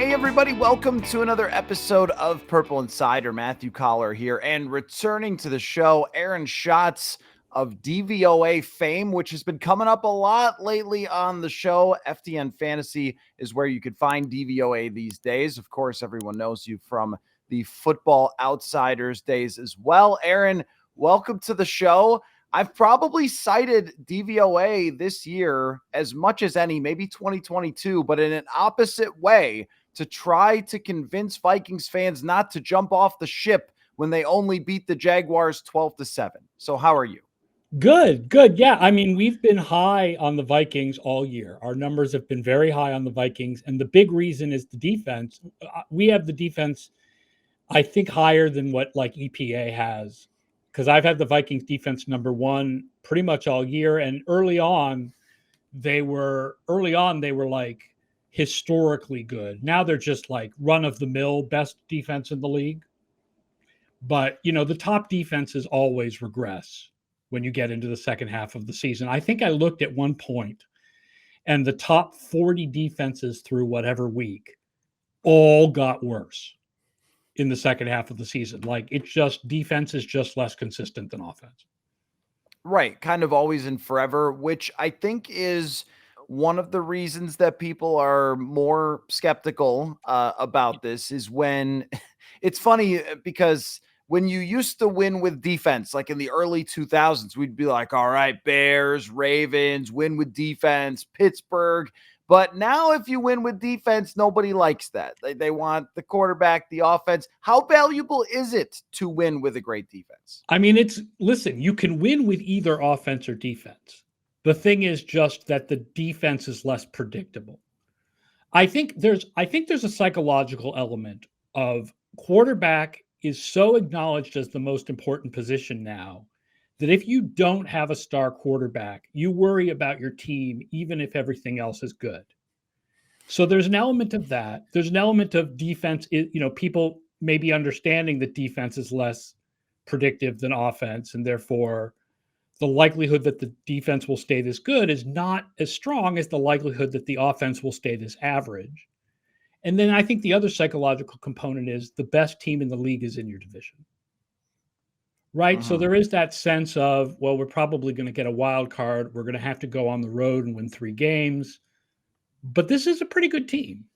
Hey everybody, welcome to another episode of Purple Insider. Matthew Coller here, and returning to the show, Aaron Schatz of DVOA fame, which has been coming up a lot lately on the show. FTNFantasy is where you could find DVOA these days. Of course, everyone knows you from the Football Outsiders days as well. Aaron, welcome to the show. I've probably cited DVOA this year as much as any, maybe 2022, but in an opposite way, to try to convince Vikings fans not to jump off the ship when they only beat the Jaguars 12-7. So how are you? Good. Yeah, I mean, we've been high on the Vikings all year. Our numbers have been very high on the Vikings, and the big reason is the defense. We have the defense, I think, higher than what like EPA has, because I've had the Vikings defense number one pretty much all year. And early on, they were like historically good. Now they're just like run of the mill best defense in the league. But the top defenses always regress when you get into the second half of the season. I think I looked at one point, and the top 40 defenses through whatever week all got worse in the second half of the season. Like, it's just defense is just less consistent than offense. Right. Kind of always and forever, which I think is one of the reasons that people are more skeptical about this is when it's funny because when you used to win with defense, like in the early 2000s, we'd be like, all right, Bears, Ravens, win with defense, Pittsburgh. But now if you win with defense, nobody likes that. They want the quarterback, the offense. How valuable is it to win with a great defense? I mean, listen, you can win with either offense or defense. The thing is just that the defense is less predictable. I think there's a psychological element of quarterback is so acknowledged as the most important position now that if you don't have a star quarterback, you worry about your team even if everything else is good. So there's an element of that. There's an element of defense. People may be understanding that defense is less predictive than offense, and therefore the likelihood that the defense will stay this good is not as strong as the likelihood that the offense will stay this average. And then I think the other psychological component is the best team in the league is in your division. Right? So there is that sense of, well, we're probably going to get a wild card. We're going to have to go on the road and win 3 games. But this is a pretty good team.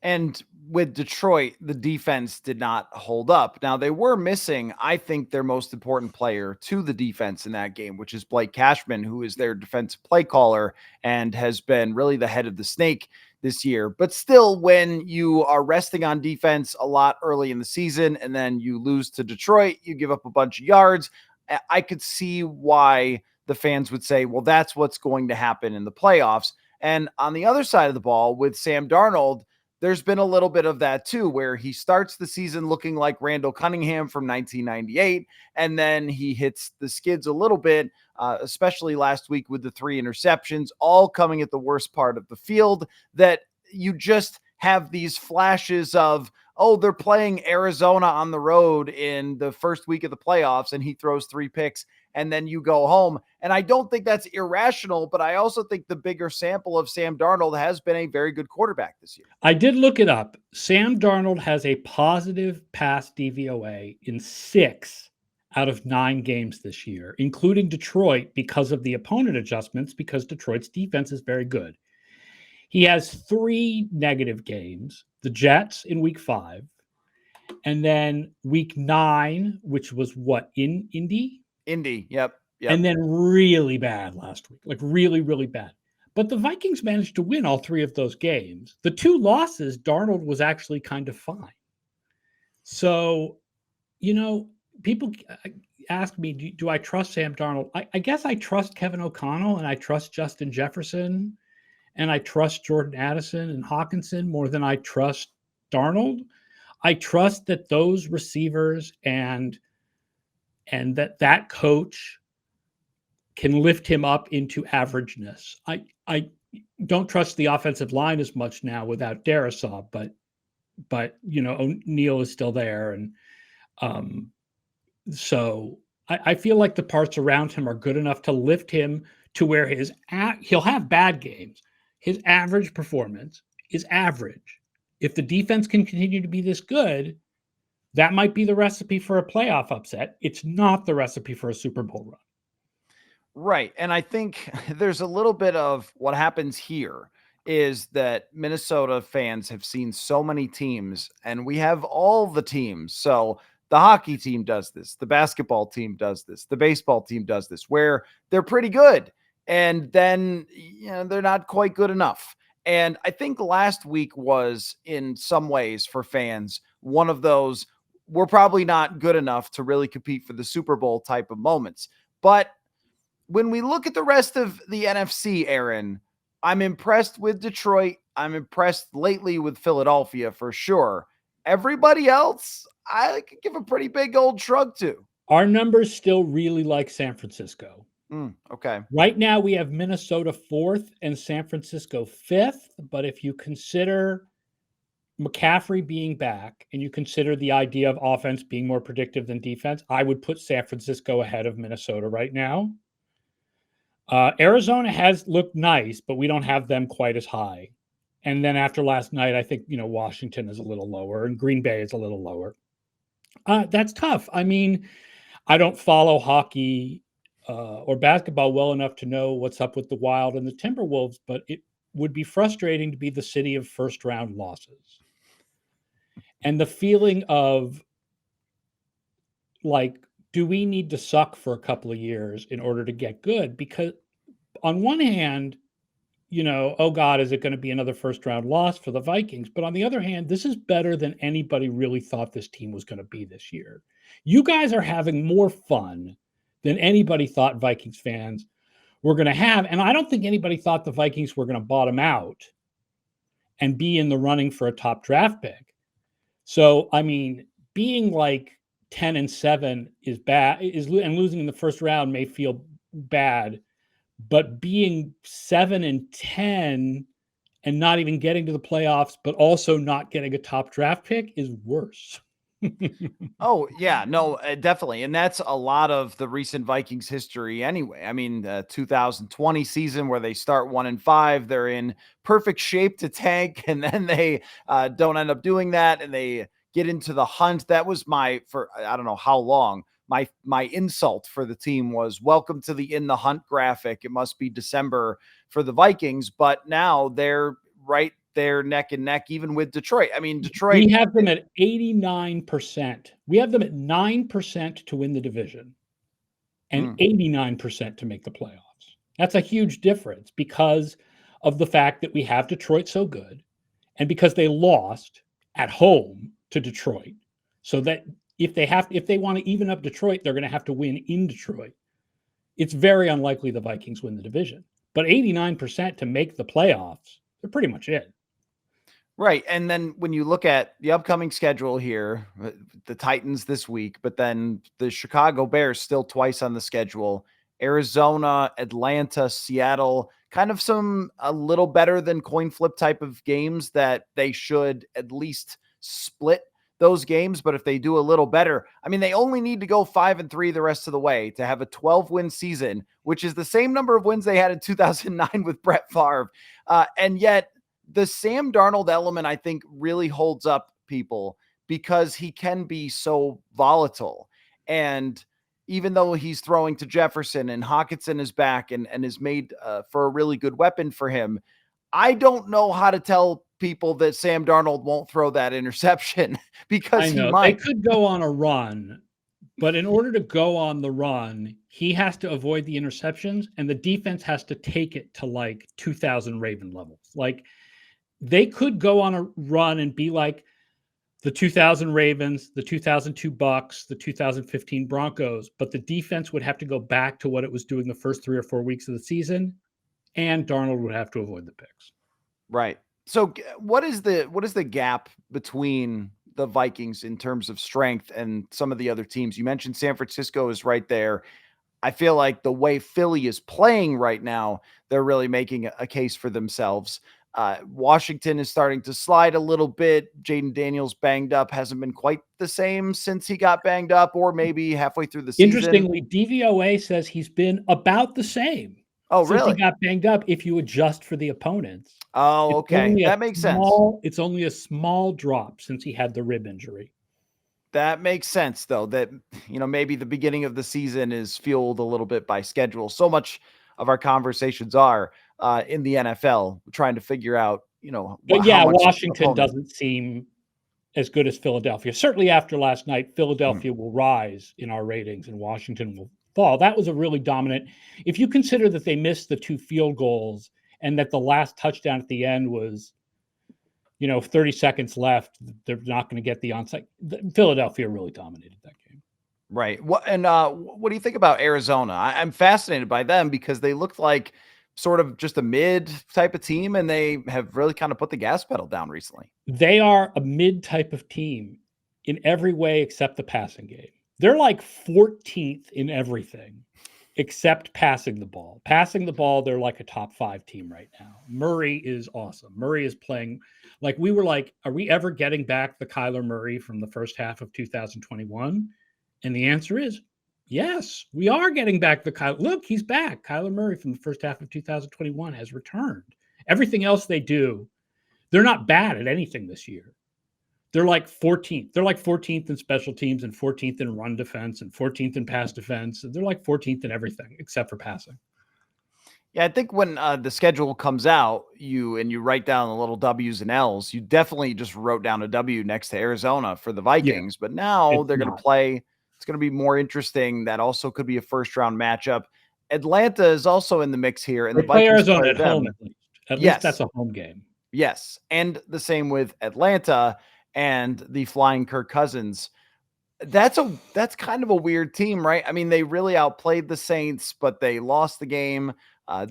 And with Detroit, the defense did not hold up. Now, they were missing, I think, their most important player to the defense in that game, which is Blake Cashman, who is their defensive play caller and has been really the head of the snake this year. But still, when you are resting on defense a lot early in the season and then you lose to Detroit, you give up a bunch of yards, I could see why the fans would say, well, that's what's going to happen in the playoffs. And on the other side of the ball with Sam Darnold, there's been a little bit of that too, where he starts the season looking like Randall Cunningham from 1998, and then he hits the skids a little bit, especially last week with the 3 interceptions, all coming at the worst part of the field, that you just have these flashes of, oh, they're playing Arizona on the road in the first week of the playoffs, and he throws 3 picks, and then you go home. And I don't think that's irrational, but I also think the bigger sample of Sam Darnold has been a very good quarterback this year. I did look it up. Sam Darnold has a positive pass DVOA in 6 out of 9 games this year, including Detroit because of the opponent adjustments, because Detroit's defense is very good. He has 3 negative games, the Jets in week 5, and then week 9, which was what, in Indy? Indy, yep. And then really bad last week, like really, really bad. But the Vikings managed to win all 3 of those games. The 2 losses, Darnold was actually kind of fine. So, people ask me, do I trust Sam Darnold? I guess I trust Kevin O'Connell, and I trust Justin Jefferson, and I trust Jordan Addison and Hawkinson more than I trust Darnold. I trust that those receivers and that coach can lift him up into averageness. I don't trust the offensive line as much now without Darisaw, but O'Neal is still there, and so I feel like the parts around him are good enough to lift him to where he'll have bad games. His average performance is average, If the defense can continue to be this good, that might be the recipe for a playoff upset. It's not the recipe for a Super Bowl run. Right. And I think there's a little bit of what happens here is that Minnesota fans have seen so many teams, and we have all the teams. So the hockey team does this, the basketball team does this, the baseball team does this, where they're pretty good. And then, they're not quite good enough. And I think last week was, in some ways, for fans, one of those we're probably not good enough to really compete for the Super Bowl type of moments. But when we look at the rest of the NFC, Aaron, I'm impressed with Detroit. I'm impressed lately with Philadelphia for sure. Everybody else, I could give a pretty big old shrug to. Our numbers still really like San Francisco. Okay. Right now, we have Minnesota 4th and San Francisco 5th. But if you consider McCaffrey being back and you consider the idea of offense being more predictive than defense, I would put San Francisco ahead of Minnesota right now. Arizona has looked nice, but we don't have them quite as high. And then after last night, I think, Washington is a little lower and Green Bay is a little lower. That's tough. I mean, I don't follow hockey or basketball well enough to know what's up with the Wild and the Timberwolves, but it would be frustrating to be the city of first round losses. And the feeling of like, do we need to suck for a couple of years in order to get good? Because on one hand, oh God, is it going to be another first round loss for the Vikings? But on the other hand, this is better than anybody really thought this team was going to be this year. You guys are having more fun than anybody thought Vikings fans were going to have. And I don't think anybody thought the Vikings were going to bottom out and be in the running for a top draft pick. So, I mean, being like 10-7 is bad, and losing in the first round may feel bad, but being 7-10 and not even getting to the playoffs, but also not getting a top draft pick is worse. Oh, yeah, no, definitely. And that's a lot of the recent Vikings history anyway. I mean, the 2020 season where they start 1-5, they're in perfect shape to tank, and then they don't end up doing that, and they get into the hunt. That was for I don't know how long. My insult for the team was welcome to the in the hunt graphic. It must be December for the Vikings, but now they're right there neck and neck, even with Detroit. I mean, Detroit. We have them at 89%. We have them at 9% to win the division and 89% to make the playoffs. That's a huge difference because of the fact that we have Detroit so good and because they lost at home to Detroit. So that if they want to even up Detroit, they're going to have to win in Detroit. It's very unlikely the Vikings win the division, but 89% to make the playoffs, they're pretty much it. Right. And then when you look at the upcoming schedule here, the Titans this week, but then the Chicago Bears still twice on the schedule, Arizona, Atlanta, Seattle, kind of a little better than coin flip type of games that they should at least split those games. But if they do a little better, I mean, they only need to go 5-3 the rest of the way to have a 12-win season, which is the same number of wins they had in 2009 with Brett Favre. And yet, the Sam Darnold element, I think, really holds up people because he can be so volatile. And even though he's throwing to Jefferson and Hockenson is back and is made for a really good weapon for him, I don't know how to tell people that Sam Darnold won't throw that interception because he might. They could go on a run, but in order to go on the run, he has to avoid the interceptions and the defense has to take it to like 2000 Raven levels. Like, they could go on a run and be like the 2000 Ravens, the 2002 Bucks, the 2015 Broncos, but the defense would have to go back to what it was doing the first 3 or 4 weeks of the season, and Darnold would have to avoid the picks. Right. So what is the gap between the Vikings in terms of strength and some of the other teams? You mentioned San Francisco is right there. I feel like the way Philly is playing right now, they're really making a case for themselves. Washington is starting to slide a little bit. Jaden Daniels banged up, hasn't been quite the same since he got banged up, or maybe halfway through the season. Interestingly, DVOA says he's been about the same. Oh, since he really? got banged up, if you adjust for the opponents, Oh, it's okay. only a That makes sense. it's only a small drop since he had the rib injury. That makes sense, though, that, maybe the beginning of the season is fueled a little bit by schedule. So much of our conversations are in the NFL, trying to figure out, But how yeah, much Washington opponent. doesn't seem as good as Philadelphia. Certainly after last night, Mhm. Philadelphia will rise in our ratings and Washington will fall. That was a really dominant. If you consider that they missed the 2 field goals and that the last touchdown at the end was, 30 seconds left, they're not going to get the onside. Philadelphia really dominated that game. Right. What do you think about Arizona? I'm fascinated by them because they looked like sort of just a mid type of team, and they have really kind of put the gas pedal down recently. They are a mid type of team in every way except the passing game. They're like 14th in everything except passing the ball. Passing the ball, they're like a top 5 team right now. Murray is awesome. Murray is playing like we were like, are we ever getting back the Kyler Murray from the first half of 2021? And the answer is yes, we are getting back the Kyler. Look, he's back. Kyler Murray from the first half of 2021 has returned. Everything else they do, they're not bad at anything this year. They're like 14th. They're like 14th in special teams and 14th in run defense and 14th in pass defense. They're like 14th in everything except for passing. Yeah, I think when the schedule comes out, you write down the little W's and L's. You definitely just wrote down a W next to Arizona for the Yeah, Vikings, but now it's they're going to not. play. It's going to be more interesting. That also could be a first round matchup. Atlanta is also in the mix here, and They the play Vikings Arizona play at home them. at least. At least that's Yes, a home game. yes, and the same with Atlanta and the Flying Kirk Cousins. That's kind of a weird team, right? I mean, they really outplayed the Saints, but they lost the game.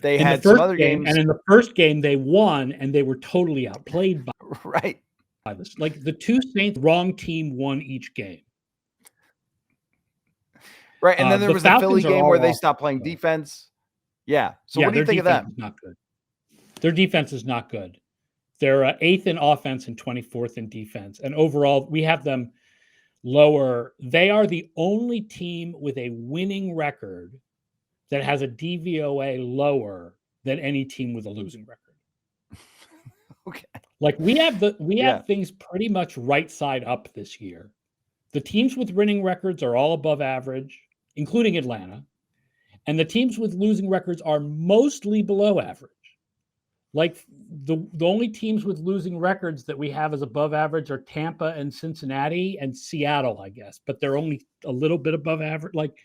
They In the had some first other game, and games, in the first game they won, and they were totally outplayed right? by this. Like the 2 Saints, wrong team won each game. Right, and then there The was the Philly Falcons are game where all they off. stopped playing So. defense. Yeah. So Yeah, what do you their think of defense them? is not good. Their defense is not good. They're 8th in offense and 24th in defense. And overall, we have them lower. They are the only team with a winning record that has a DVOA lower than any team with a losing record. Okay. Like we Yeah. have things pretty much right side up this year. The teams with winning records are all above average, including Atlanta, and the teams with losing records are mostly below average. Like the only teams with losing records that we have as above average are Tampa and Cincinnati and Seattle, I guess, but they're only a little bit above average. Like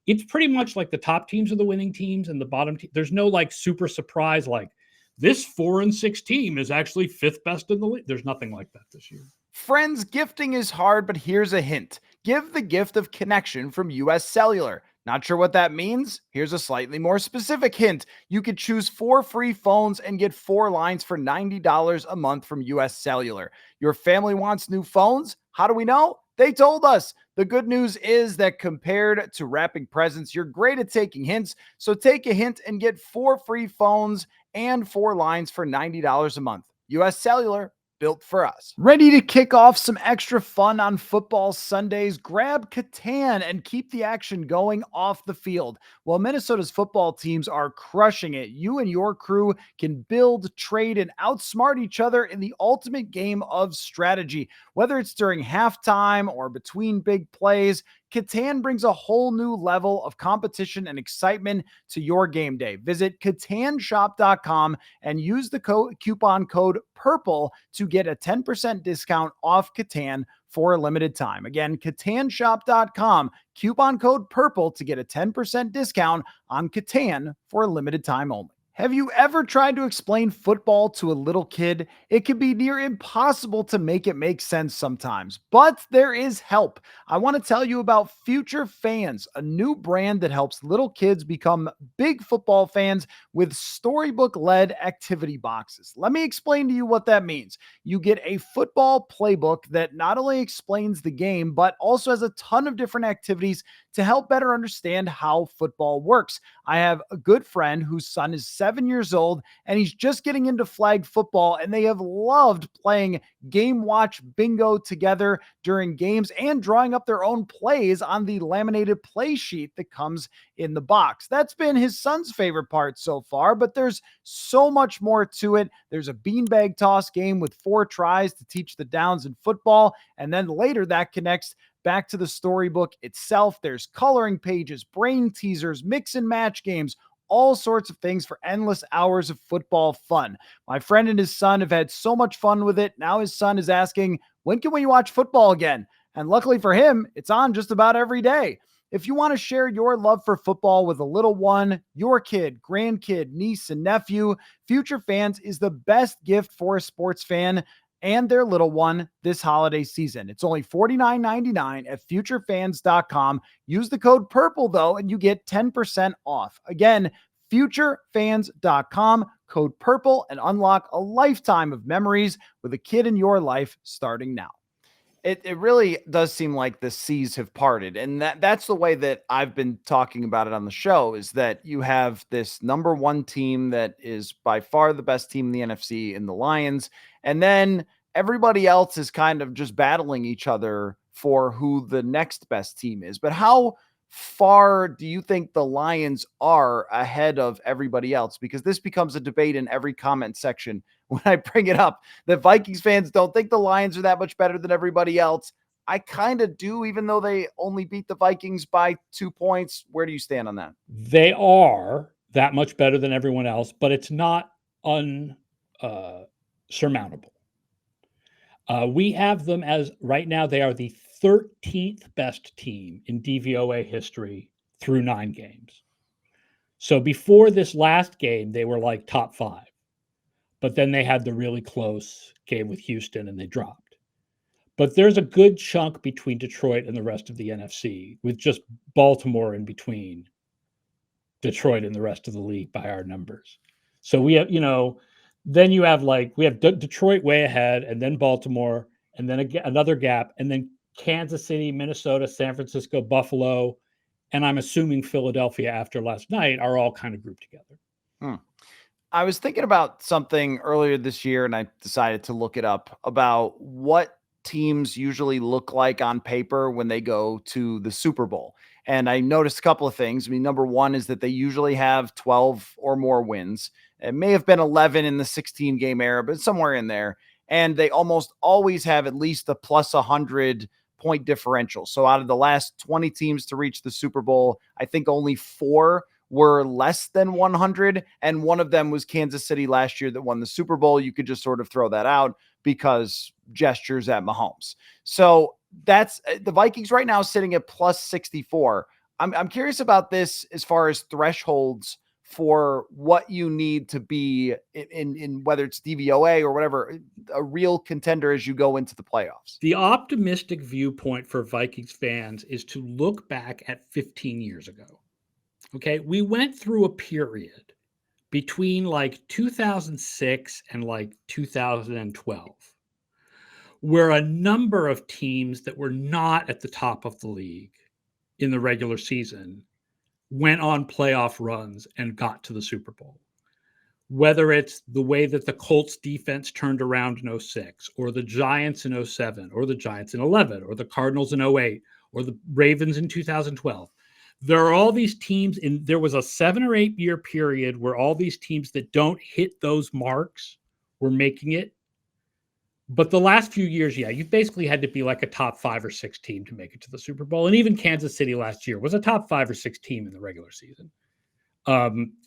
it's pretty much like the top teams are the winning teams and the bottom. There's no like super surprise like this 4-6 team is actually 5th best in the league. There's nothing like that this year. Friends, gifting is hard, but here's a hint. Give the gift of connection from US Cellular. Not sure what that means? Here's a slightly more specific hint. You could choose 4 free phones and get 4 lines for $90 a month from US Cellular. Your family wants new phones? How do we know? They told us. The good news is that compared to wrapping presents, you're great at taking hints. So take a hint and get 4 free phones and 4 lines for $90 a month. US Cellular, built for us. Ready to kick off some extra fun on football Sundays? Grab Catan and keep the action going off the field. While Minnesota's football teams are crushing it, you and your crew can build, trade, and outsmart each other in the ultimate game of strategy. Whether it's during halftime or between big plays, Catan brings a whole new level of competition and excitement to your game day. Visit CatanShop.com and use the coupon code PURPLE to get a 10% discount off Catan for a limited time. Again, CatanShop.com, coupon code PURPLE to get a 10% discount on Catan for a limited time only. Have you ever tried to explain football to a little kid? It can be near impossible to make it make sense sometimes, but there is help. I want to tell you about Future Fans, a new brand that helps little kids become big football fans with storybook-led activity boxes. Let me explain to you what that means. You get a football playbook that not only explains the game, but also has a ton of different activities to help better understand how football works. I have a good friend whose son is 7 7 years old, and he's just getting into flag football, and they have loved playing game watch bingo together during games and drawing up their own plays on the laminated play sheet that comes in the box. That's been his son's favorite part so far, but there's so much more to it. There's a beanbag toss game with 4 tries to teach the downs in football, and then later that connects back to the storybook itself. There's coloring pages, brain teasers, mix and match games, all sorts of things for endless hours of football fun. My friend and his son have had so much fun with it. Now his son is asking, when can we watch football again? And luckily for him, it's on just about every day. If you want to share your love for football with a little one, your kid, grandkid, niece, and nephew, Future Fans is the best gift for a sports fan and their little one this holiday season. It's only $49.99 at futurefans.com. Use the code PURPLE, though, and you get 10% off. Again, futurefans.com, code PURPLE, and unlock a lifetime of memories with a kid in your life starting now. It really does seem like the seas have parted. And that's the way that I've been talking about it on the show, is that you have this number one team that is by far the best team in the NFC in the Lions. And then everybody else is kind of just battling each other for who the next best team is. But how far do you think the Lions are ahead of everybody else? Because this becomes a debate in every comment section when I bring it up, that Vikings fans don't think the Lions are that much better than everybody else. I kind of do, even though they only beat the Vikings by 2 points. Where do you stand on that? They are that much better than everyone else, but it's not unsurmountable. We have them as, right now, they are the 13th best team in DVOA history through 9 games. So before this last game, they were like top 5. But then they had the really close game with Houston and they dropped. But there's a good chunk between Detroit and the rest of the NFC, with just Baltimore in between Detroit and the rest of the league by our numbers. So we have, then you have we have Detroit way ahead, and then Baltimore, and then another gap, and then Kansas City, Minnesota, San Francisco, Buffalo, and I'm assuming Philadelphia after last night are all kind of grouped together. I was thinking about something earlier this year, and I decided to look it up about what teams usually look like on paper when they go to the Super Bowl. And I noticed a couple of things. I mean, number one is that they usually have 12 or more wins. It may have been 11 in the 16 game era, but somewhere in there. And they almost always have at least a plus 100 point differential. So out of the last 20 teams to reach the Super Bowl, I think only 4 were less than 100. And one of them was Kansas City last year that won the Super Bowl. You could just sort of throw that out because gestures at Mahomes. So that's the Vikings right now sitting at plus 64. I'm curious about this as far as thresholds for what you need to be in whether it's DVOA or whatever, a real contender as you go into the playoffs. The optimistic viewpoint for Vikings fans is to look back at 15 years ago. Okay, we went through a period between 2006 and 2012 where a number of teams that were not at the top of the league in the regular season went on playoff runs and got to the Super Bowl. Whether it's the way that the Colts defense turned around in 06, or the Giants in 07, or the Giants in 11, or the Cardinals in 08, or the Ravens in 2012. There are all these teams, and there was a 7 or 8 year period where all these teams that don't hit those marks were making it. But the last few years, you basically had to be like a top 5 or 6 team to make it to the Super Bowl. And even Kansas City last year was a top 5 or 6 team in the regular season.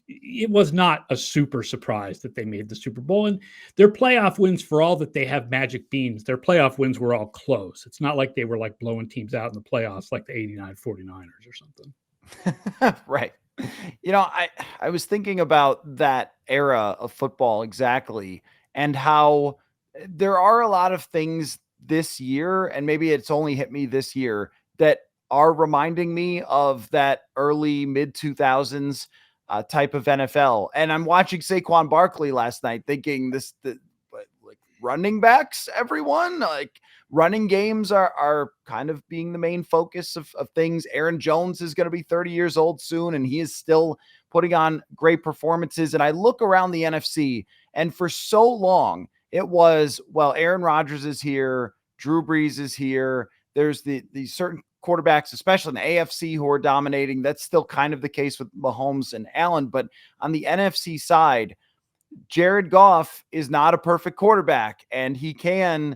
It was not a super surprise that they made the Super Bowl. And their playoff wins, for all that they have magic beans, their playoff wins were all close. It's not like they were blowing teams out in the playoffs like the 89 49ers or something. Right. I was thinking about that era of football exactly, and how there are a lot of things this year, and maybe it's only hit me this year, that are reminding me of that early mid 2000s type of NFL. And I'm watching Saquon Barkley last night thinking running backs, everyone, running games are kind of being the main focus of things. Aaron Jones is going to be 30 years old soon, and he is still putting on great performances. And I look around the NFC, and for so long, it was, well, Aaron Rodgers is here, Drew Brees is here. There's the certain quarterbacks, especially in the AFC, who are dominating. That's still kind of the case with Mahomes and Allen. But on the NFC side, Jared Goff is not a perfect quarterback, and he can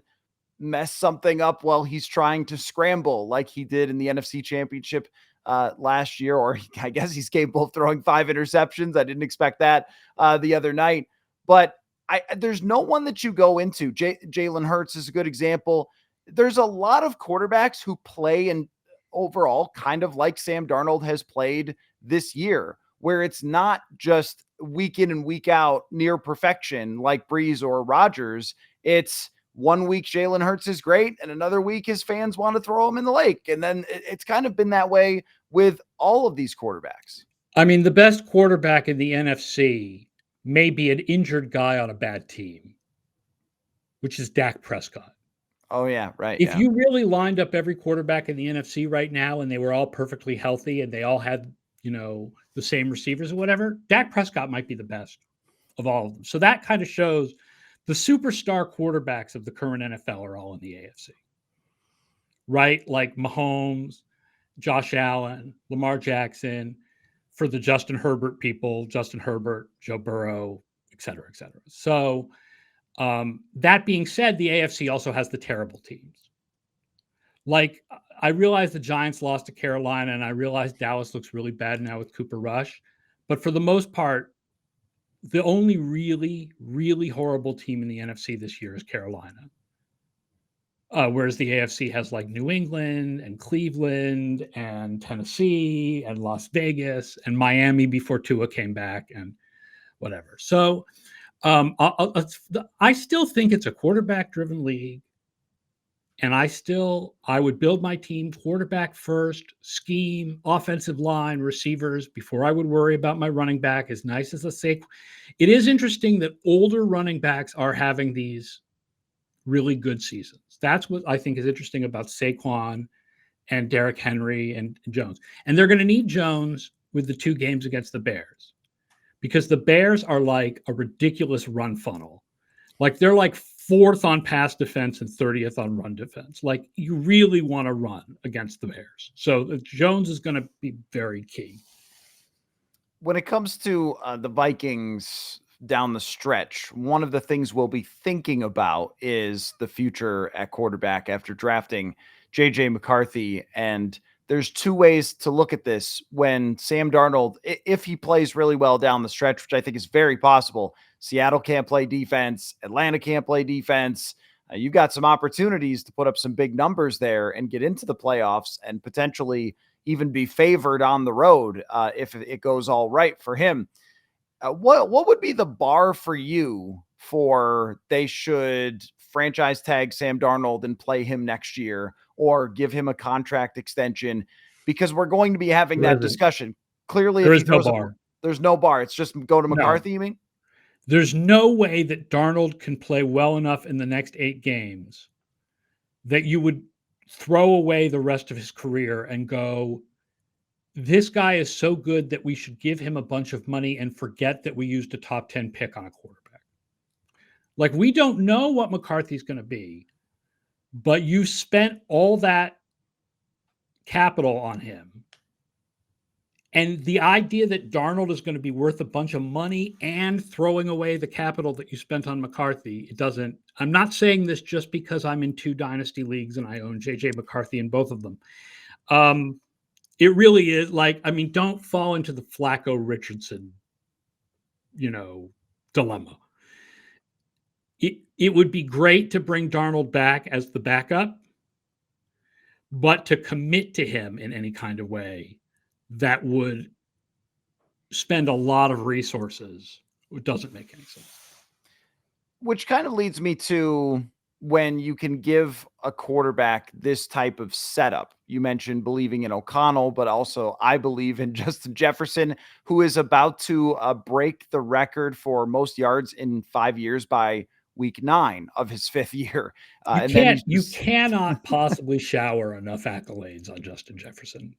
mess something up while he's trying to scramble like he did in the NFC Championship last year, or I guess he's capable of throwing 5 interceptions. I didn't expect that the other night. But there's no one that you go into. Jalen Hurts is a good example. There's a lot of quarterbacks who play and overall kind of like Sam Darnold has played this year, where it's not just week in and week out near perfection like Brees or Rodgers. It's one week Jalen Hurts is great, and another week his fans want to throw him in the lake. And then it's kind of been that way with all of these quarterbacks. I mean, the best quarterback in the NFC may be an injured guy on a bad team, which is Dak Prescott. Oh, yeah, right. If you really lined up every quarterback in the NFC right now and they were all perfectly healthy and they all had, the same receivers or whatever, Dak Prescott might be the best of all of them. So that kind of shows the superstar quarterbacks of the current NFL are all in the AFC, right? Like Mahomes, Josh Allen, Lamar Jackson. For the Justin Herbert people, Justin Herbert, Joe Burrow, et cetera, et cetera. So that being said, the AFC also has the terrible teams. Like, I realize the Giants lost to Carolina, and I realize Dallas looks really bad now with Cooper Rush. But for the most part, the only really, really horrible team in the NFC this year is Carolina. Whereas the AFC has like New England and Cleveland and Tennessee and Las Vegas and Miami before Tua came back and whatever. So I still think it's a quarterback-driven league. And I would build my team quarterback first, scheme, offensive line, receivers, before I would worry about my running back, as nice as it is interesting that older running backs are having these really good seasons. That's what I think is interesting about Saquon and Derrick Henry and Jones. And they're going to need Jones with the 2 games against the Bears, because the Bears are like a ridiculous run funnel. Like, they're like 4th on pass defense and 30th on run defense. Like, you really want to run against the Bears. So Jones is going to be very key. When it comes to the Vikings down the stretch, one of the things we'll be thinking about is the future at quarterback after drafting JJ McCarthy. And there's 2 ways to look at this. When Sam Darnold, if he plays really well down the stretch, which I think is very possible, Seattle can't play defense, Atlanta can't play defense. You've got some opportunities to put up some big numbers there and get into the playoffs and potentially even be favored on the road if it goes all right for him. What would be the bar for you for they should franchise tag Sam Darnold and play him next year, or give him a contract extension? Because we're going to be having that discussion. Clearly, there is no bar. There's no bar. It's just go to McCarthy, you mean? There's no way that Darnold can play well enough in the next 8 games that you would throw away the rest of his career and go, this guy is so good that we should give him a bunch of money and forget that we used a top 10 pick on a quarterback. Like, we don't know what McCarthy's going to be, but you spent all that capital on him. And the idea that Darnold is going to be worth a bunch of money and throwing away the capital that you spent on McCarthy, I'm not saying this just because I'm in 2 dynasty leagues and I own JJ McCarthy in both of them. It really is don't fall into the Flacco Richardson, dilemma. It would be great to bring Darnold back as the backup, but to commit to him in any kind of way that would spend a lot of resources, it doesn't make any sense. Which kind of leads me to when you can give a quarterback this type of setup. You mentioned believing in O'Connell, but also I believe in Justin Jefferson, who is about to break the record for most yards in 5 years by week 9 of his 5th year. You cannot possibly shower enough accolades on Justin Jefferson.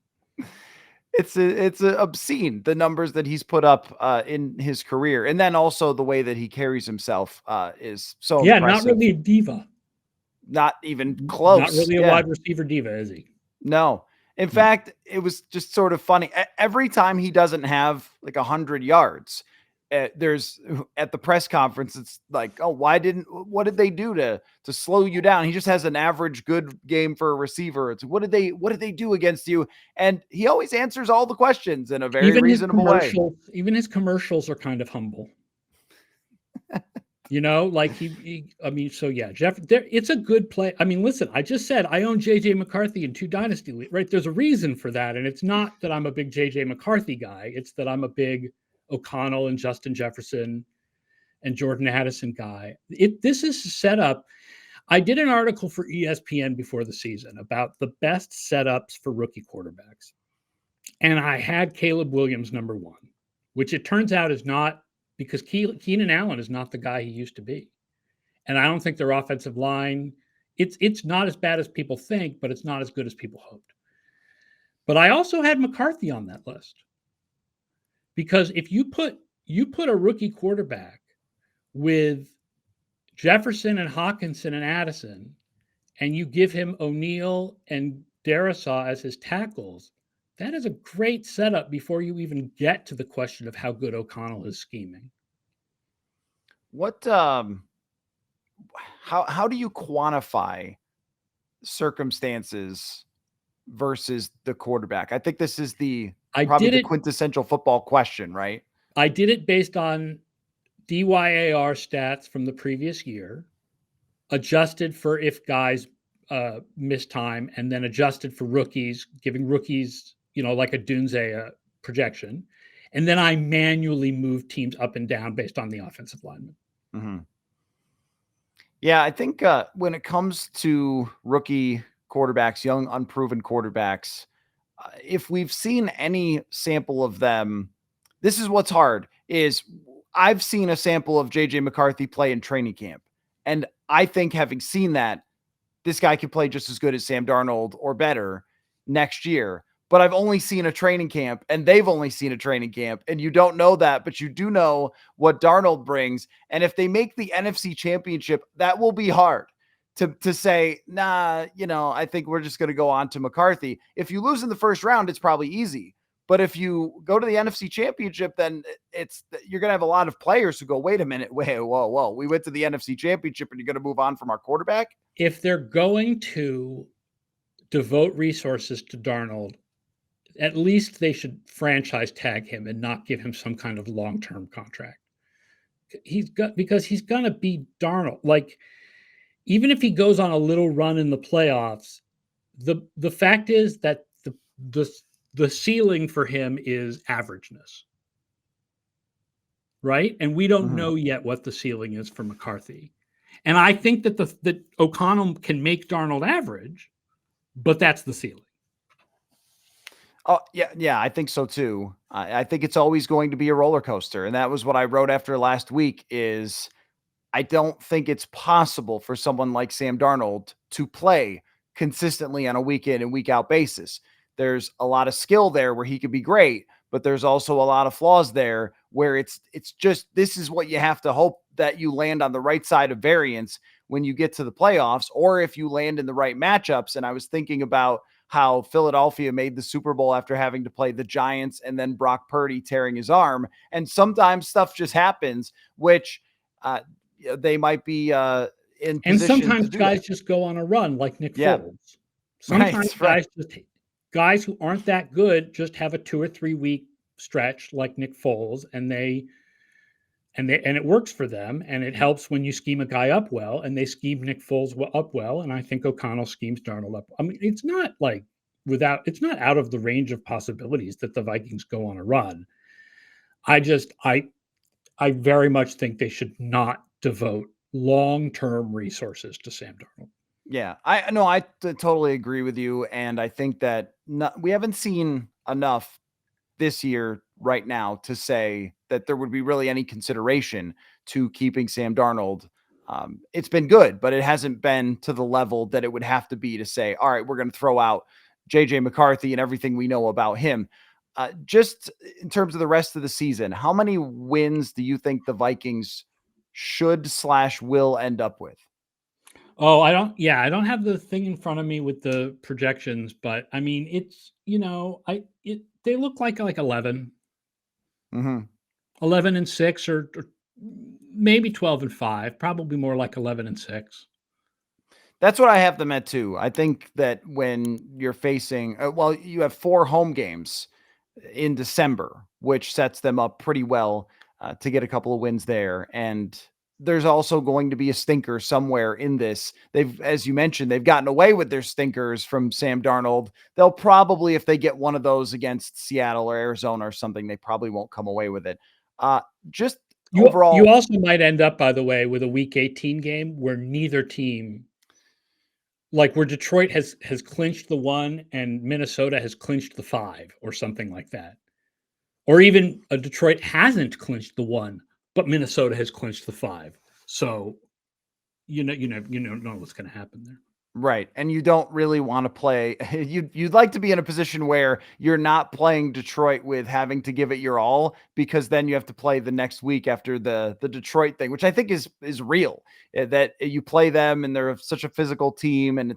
It's obscene, the numbers that he's put up in his career, and then also the way that he carries himself is so Yeah, not impressive. really a diva. Not even Not close. really a Yeah, wide receiver diva, is he? no. In No. fact, it was just sort of funny. Every time he doesn't have like 100 yards, there's at the press conference, it's like, oh, what did they do to slow you down? He just has an average good game for a receiver. It's what did they do against you? And he always answers all the questions in a very reasonable way. Even his commercials are kind of humble. You know, like I mean, so yeah, Jeff, it's a good play. I mean, listen, I just said I own JJ McCarthy in 2 dynasty leagues, right? There's a reason for that. And it's not that I'm a big JJ McCarthy guy. It's that I'm a big O'Connell and Justin Jefferson and Jordan Addison guy. This is set up. I did an article for ESPN before the season about the best setups for rookie quarterbacks. And I had Caleb Williams number 1, which it turns out is not, because Keenan Allen is not the guy he used to be. And I don't think their offensive line, it's not as bad as people think, but it's not as good as people hoped. But I also had McCarthy on that list. Because if you put a rookie quarterback with Jefferson and Hawkinson and Addison, and you give him O'Neal and Darisaw as his tackles, that is a great setup before you even get to the question of how good O'Connell is scheming. What how do you quantify circumstances versus the quarterback? I think this is probably the quintessential football question, right? I did it based on DYAR stats from the previous year, adjusted for if guys miss time, and then adjusted for rookies, giving rookies, like a Dunze projection. And then I manually moved teams up and down based on the offensive lineman. Mm-hmm. Yeah, I think when it comes to rookie quarterbacks, young, unproven quarterbacks, if we've seen any sample of them, this is what's hard, is I've seen a sample of JJ McCarthy play in training camp. And I think having seen that, this guy could play just as good as Sam Darnold or better next year. But I've only seen a training camp, and they've only seen a training camp, and you don't know that, but you do know what Darnold brings. And if they make the NFC Championship, that will be hard to say, nah, I think we're just going to go on to McCarthy. If you lose in the first round, it's probably easy. But if you go to the NFC Championship, then you're going to have a lot of players who go, wait a minute, whoa. We went to the NFC Championship, and you're going to move on from our quarterback? If they're going to devote resources to Darnold, at least they should franchise tag him and not give him some kind of long-term contract. Because he's going to be Darnold. Like, even if he goes on a little run in the playoffs, the fact is that the ceiling for him is averageness. Right? And we don't know yet what the ceiling is for McCarthy. And I think that O'Connell can make Darnold average, but that's the ceiling. Oh, yeah, I think so too. I think it's always going to be a roller coaster. And that was what I wrote after last week is I don't think it's possible for someone like Sam Darnold to play consistently on a week in and week out basis. There's a lot of skill there where he could be great, but there's also a lot of flaws there where it's just, this is what you have to hope that you land on the right side of variance when you get to the playoffs, or if you land in the right matchups. And I was thinking about how Philadelphia made the Super Bowl after having to play the Giants and then Brock Purdy tearing his arm. And sometimes stuff just happens, which they might be in position. And sometimes guys just go on a run like Nick Foles. Sometimes guys who aren't that good just have a 2 or 3 week stretch like Nick Foles, and it works for them, and it helps when you scheme a guy up well, and they scheme Nick Foles up well, and I think O'Connell schemes Darnold up. I mean, it's not out of the range of possibilities that the Vikings go on a run. I very much think they should not devote long-term resources to Sam Darnold. Yeah, I totally agree with you, and I think that we haven't seen enough this year right now to say that there would be really any consideration to keeping Sam Darnold. It's been good, but it hasn't been to the level that it would have to be to say, all right, we're going to throw out JJ McCarthy and everything we know about him. Just in terms of the rest of the season, how many wins do you think the Vikings should/will end up with? Oh, I don't have the thing in front of me with the projections, but I mean, it's, they look like 11, Mm-hmm. 11-6 or maybe 12-5, probably more like 11-6. That's what I have them at too. I think that when you're facing, you have 4 home games in December, which sets them up pretty well to get a couple of wins there. And there's also going to be a stinker somewhere in this. As you mentioned, they've gotten away with their stinkers from Sam Darnold. They'll probably, if they get one of those against Seattle or Arizona or something, they probably won't come away with it. Just You overall, also might end up, by the way, with a Week 18 game where neither team, like where Detroit has clinched the 1 and Minnesota has clinched the 5 or something like that. Or even a Detroit hasn't clinched the 1, but Minnesota has clinched the 5. So you don't know what's going to happen there. right. And you don't really want to play. You'd like to be in a position where you're not playing Detroit with having to give it your all, because then you have to play the next week after the Detroit thing, which I think is real. That you play them and they're such a physical team, and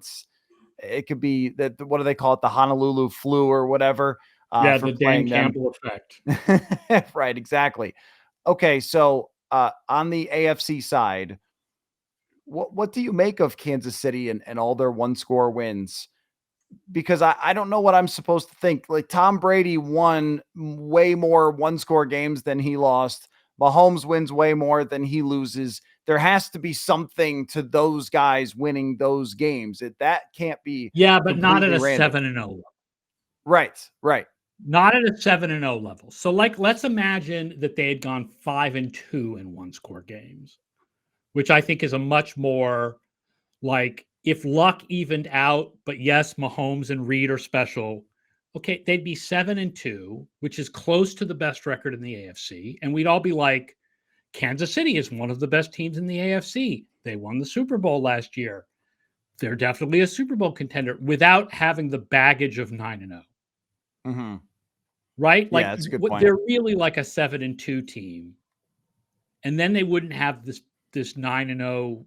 it could be that, what do they call it? The Honolulu flu or whatever, Yeah, for the Dan playing them. Campbell effect. Right. Exactly. Okay. So, on the AFC side, what do you make of Kansas City and all their 1-score wins? Because I don't know what I'm supposed to think. Like, Tom Brady won way more 1-score games than he lost. Mahomes wins way more than he loses. There has to be something to those guys winning those games. That can't be Yeah, but not at completely a random. 7-0 level. Right. Right. Not at a 7-0 level. So, like, let's imagine that they had gone 5-2 in 1-score games, which I think is a much more, like, if luck evened out, but yes, Mahomes and Reed are special. Okay, they'd be 7-2, which is close to the best record in the AFC, and we'd all be like, Kansas City is one of the best teams in the AFC. They won the Super Bowl last year. They're definitely a Super Bowl contender without having the baggage of 9-0. Mm-hmm. Right? Yeah, Like, that's a good what point. they're really like a 7-2 team. And then they wouldn't have this 9-0.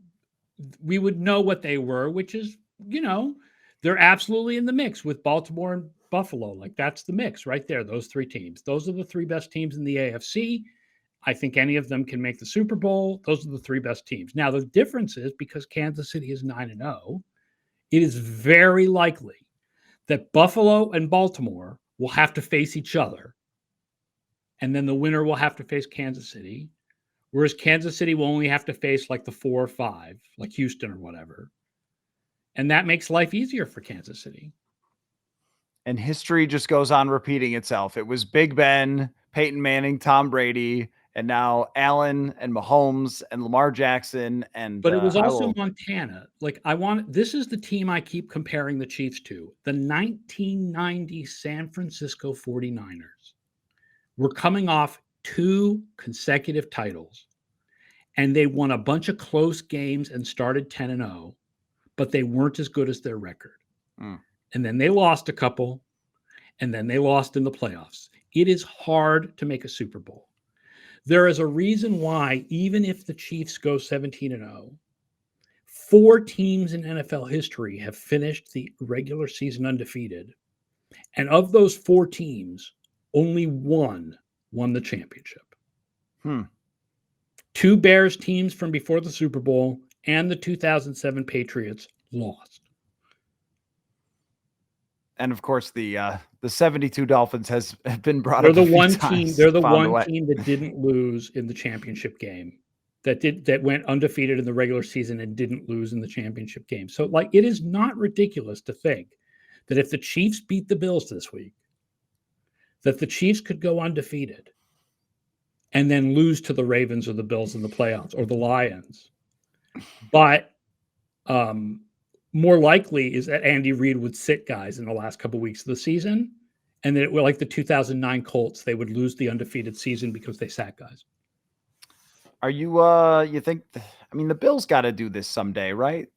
We would know what they were, which is, they're absolutely in the mix with Baltimore and Buffalo. Like, that's the mix right there, those 3 teams. Those are the 3 best teams in the AFC. I think any of them can make the Super Bowl. Those are the 3 best teams. Now, the difference is, because Kansas City is 9-0, it is very likely that Buffalo and Baltimore will have to face each other, and then the winner will have to face Kansas City, whereas Kansas City will only have to face like the 4 or 5, like Houston or whatever. And that makes life easier for Kansas City. And history just goes on repeating itself. It was Big Ben, Peyton Manning, Tom Brady, and now Allen and Mahomes and Lamar Jackson. And But it was also Montana. Like, this is the team I keep comparing the Chiefs to. The 1990 San Francisco 49ers were coming off 2 consecutive titles, and they won a bunch of close games and started 10-0, but they weren't as good as their record. And then they lost a couple, and then they lost in the playoffs. It is hard to make a Super Bowl. There is a reason why, even if the Chiefs go 17-0, 4 teams in NFL history have finished the regular season undefeated. And of those 4 teams, only 1 won the championship. 2 Bears teams from before the Super Bowl and the 2007 Patriots lost. And of course, the 72 Dolphins has been brought They're up the a few one times. team. They're the one team that didn't lose in the championship game. That went undefeated in the regular season and didn't lose in the championship game. So, like, it is not ridiculous to think that if the Chiefs beat the Bills this week, that the Chiefs could go undefeated and then lose to the Ravens or the Bills in the playoffs or the Lions. But more likely is that Andy Reid would sit guys in the last couple of weeks of the season, and that it would, like the 2009 Colts, they would lose the undefeated season because they sat guys. Are you you think I mean the Bills got to do this someday, right?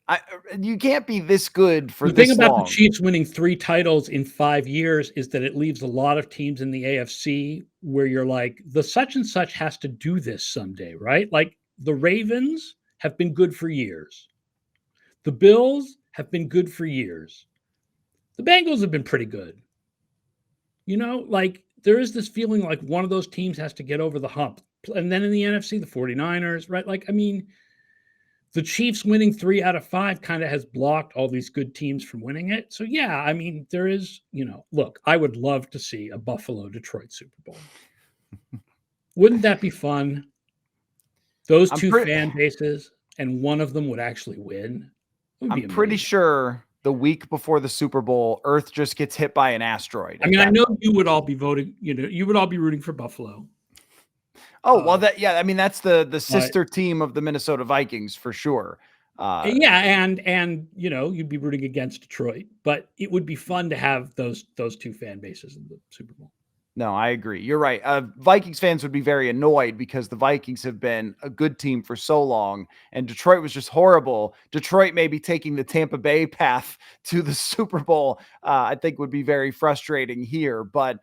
You can't be this good for The thing this about the long. Chiefs winning 3 titles in 5 years is that it leaves a lot of teams in the AFC where you're like, the such and such has to do this someday, right? Like the Ravens have been good for years. The Bills have been good for years. The Bengals have been pretty good. You know, like there is this feeling like one of those teams has to get over the hump. And then in the NFC, the 49ers, right? Like, I mean, the Chiefs winning 3 out of 5 kind of has blocked all these good teams from winning it. So, yeah, I mean, there is, look, I would love to see a Buffalo Detroit Super Bowl. Wouldn't that be fun? Those two fan bases, and one of them would actually win. I'm pretty sure the week before the Super Bowl, Earth just gets hit by an asteroid. I mean, I know you would all be voting, you would all be rooting for Buffalo. Oh, well, I mean, that's the sister team of the Minnesota Vikings for sure. And you'd be rooting against Detroit, but it would be fun to have those two fan bases in the Super Bowl. No, I agree. You're right. Vikings fans would be very annoyed because the Vikings have been a good team for so long, and Detroit was just horrible. Detroit maybe taking the Tampa Bay path to the Super Bowl, I think would be very frustrating here. But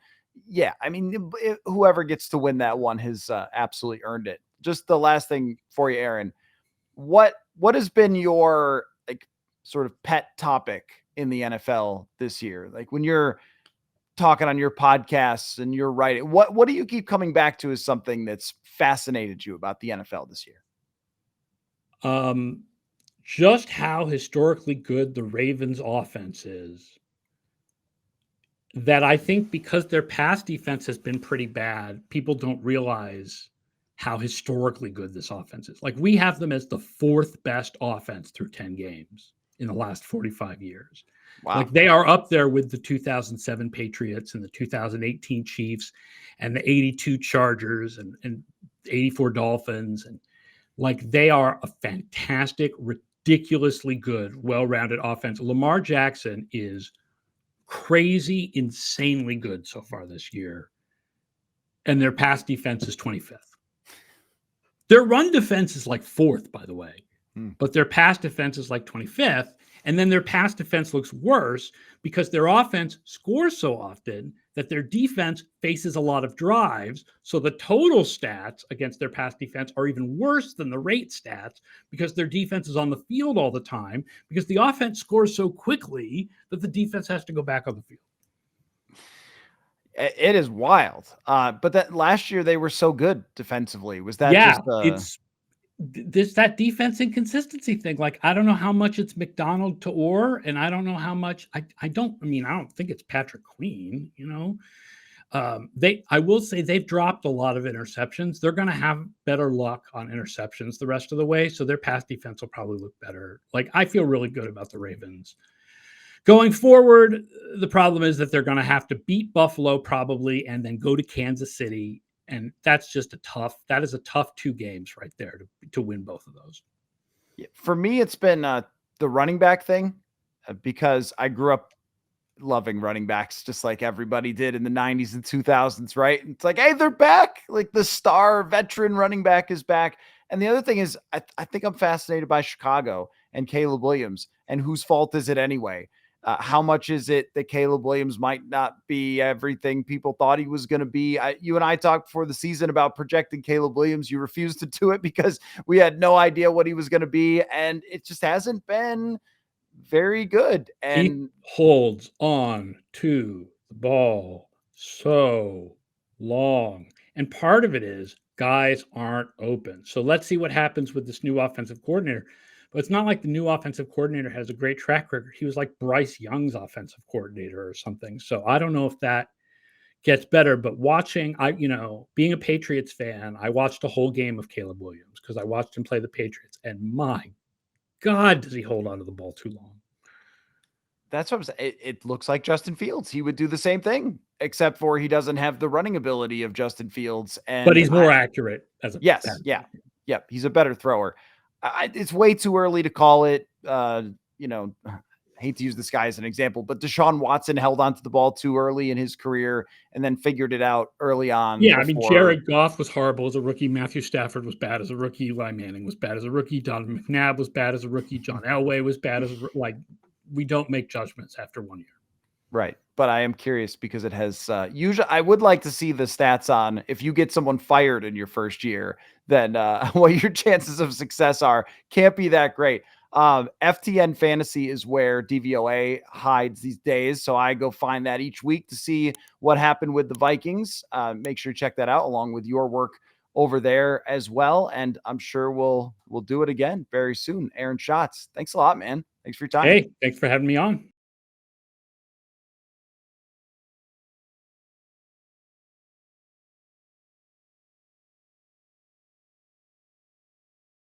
yeah, I mean, whoever gets to win that one has absolutely earned it. Just the last thing for you, Aaron. What has been your like sort of pet topic in the NFL this year? Like when you're talking on your podcasts and you're writing, what do you keep coming back to as something that's fascinated you about the NFL this year? Just how historically good the Ravens offense is. That I think because their pass defense has been pretty bad, people don't realize how historically good this offense is. Like we have them as the 4th best offense through 10 games in the last 45 years. Wow. Like they are up there with the 2007 Patriots and the 2018 Chiefs and the 82 Chargers and 84 Dolphins. And like they are a fantastic, ridiculously good, well-rounded offense. Lamar Jackson is crazy, insanely good so far this year. And their pass defense is 25th. Their run defense is like 4th, by the way, but their pass defense is like 25th. And then their pass defense looks worse because their offense scores so often that their defense faces a lot of drives. So the total stats against their pass defense are even worse than the rate stats because their defense is on the field all the time because the offense scores so quickly that the defense has to go back on the field. It is wild. But that last year they were so good defensively. Was that it's that defense inconsistency thing. Like, I don't know how much it's McDonald to Orr, and I don't know how much I don't think it's Patrick Queen, I will say they've dropped a lot of interceptions. They're going to have better luck on interceptions the rest of the way. So their pass defense will probably look better. Like, I feel really good about the Ravens. Going forward, the problem is that they're going to have to beat Buffalo probably and then go to Kansas City. And that's just that is a tough 2 games right there to win both of those. Yeah, for me, it's been the running back thing because I grew up loving running backs just like everybody did in the 90s and 2000s, right? It's like, hey, they're back. Like the star veteran running back is back. And the other thing is I think I'm fascinated by Chicago and Caleb Williams. And whose fault is it anyway? How much is it that Caleb Williams might not be everything people thought he was going to be? You and I talked before the season about projecting Caleb Williams. You refused to do it because we had no idea what he was going to be. And it just hasn't been very good. And he holds on to the ball so long. And part of it is guys aren't open. So let's see what happens with this new offensive coordinator. But it's not like the new offensive coordinator has a great track record. He was like Bryce Young's offensive coordinator or something. So I don't know if that gets better. But being a Patriots fan, I watched a whole game of Caleb Williams because I watched him play the Patriots. And my God, does he hold on to the ball too long. That's what I'm saying. It looks like Justin Fields. He would do the same thing, except for he doesn't have the running ability of Justin Fields. But he's more accurate as a He's a better thrower. It's way too early to call it. hate to use this guy as an example, but Deshaun Watson held onto the ball too early in his career and then figured it out early on. Yeah, I mean, Jared Goff was horrible as a rookie. Matthew Stafford was bad as a rookie. Eli Manning was bad as a rookie. Donovan McNabb was bad as a rookie. John Elway was bad as we don't make judgments after 1 year. Right. But I am curious because it has usually, I would like to see the stats on if you get someone fired in your first year, then what your chances of success are. Can't be that great. FTN Fantasy is where DVOA hides these days. So I go find that each week to see what happened with the Vikings. Make sure you check that out along with your work over there as well. And I'm sure we'll do it again very soon. Aaron Schatz, thanks a lot, man. Thanks for your time. Hey, thanks for having me on.